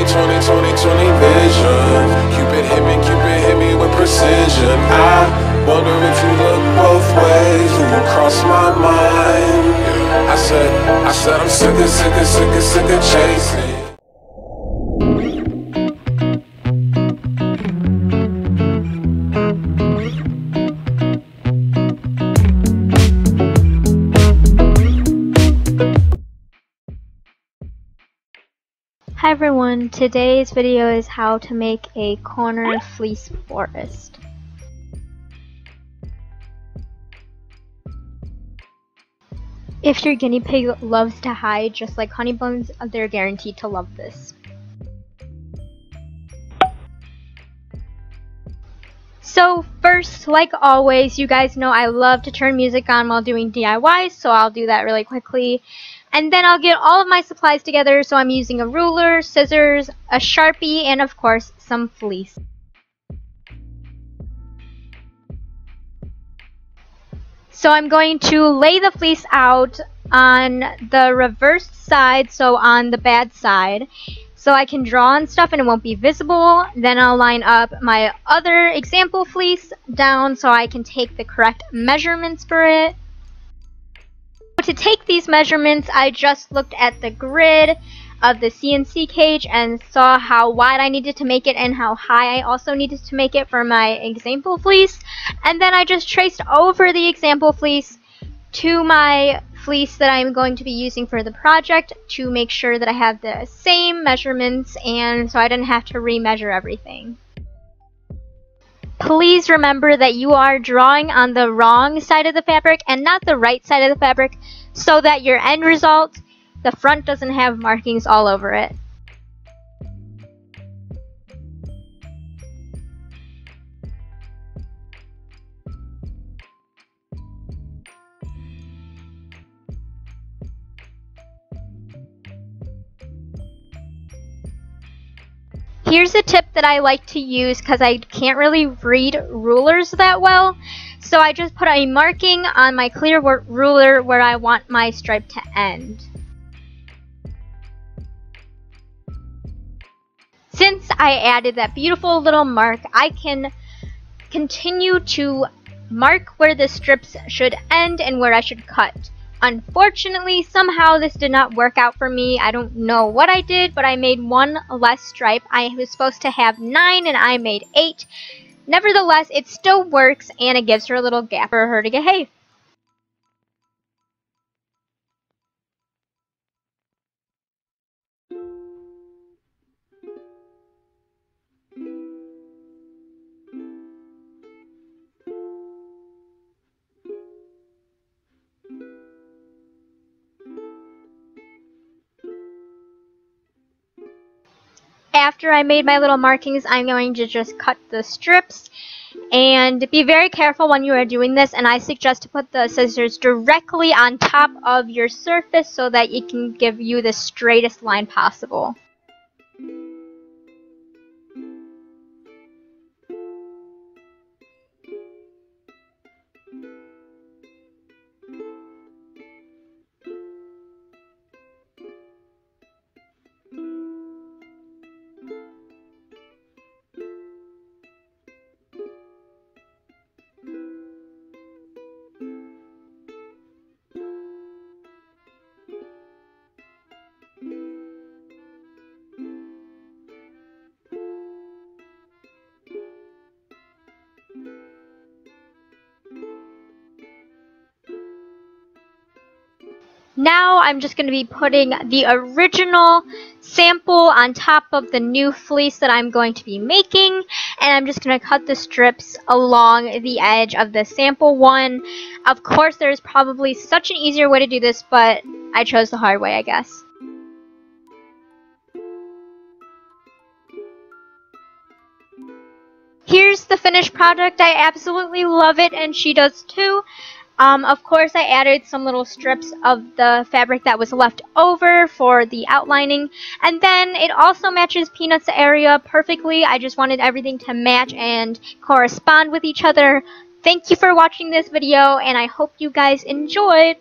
20 vision. Cupid hit me with precision. I wonder if you look both ways when you cross my mind. I said I'm sick of chasing. Hi everyone, today's video is how to make a corner fleece forest. If your guinea pig loves to hide just like Honey Buns, they're guaranteed to love this. So first, like always, you guys know I love to turn music on while doing DIYs, so I'll do that really quickly. And then I'll get all of my supplies together, so I'm using a ruler, scissors, a Sharpie, and of course, some fleece. So I'm going to lay the fleece out on the reversed side, so on the bad side, so I can draw on stuff and it won't be visible. Then I'll line up my other example fleece down so I can take the correct measurements for it. To take these measurements, I just looked at the grid of the CNC cage and saw how wide I needed to make it and how high I also needed to make it for my example fleece. And then I just traced over the example fleece to my fleece that I'm going to be using for the project to make sure that I have the same measurements and so I didn't have to remeasure everything. Please remember that you are drawing on the wrong side of the fabric and not the right side of the fabric so that your end result, the front, doesn't have markings all over it. Here's a tip that I like to use because I can't really read rulers that well. So I just put a marking on my clear ruler where I want my stripe to end. Since I added that beautiful little mark, I can continue to mark where the strips should end and where I should cut. Unfortunately, somehow this did not work out for me. I don't know what I did, but I made one less stripe. I was supposed to have 9 and I made 8. Nevertheless, it still works and it gives her a little gap for her to get hay. After I made my little markings, I'm going to just cut the strips. And be very careful when you are doing this, and I suggest to put the scissors directly on top of your surface so that it can give you the straightest line possible. Now I'm just going to be putting the original sample on top of the new fleece that I'm going to be making, and I'm just going to cut the strips along the edge of the sample one. Of course, there's probably such an easier way to do this, but I chose the hard way, I guess. Here's the finished product. I absolutely love it, and she does too. Of course, I added some little strips of the fabric that was left over for the outlining, and then it also matches Peanut's area perfectly. I just wanted everything to match and correspond with each other. Thank you for watching this video, and I hope you guys enjoyed.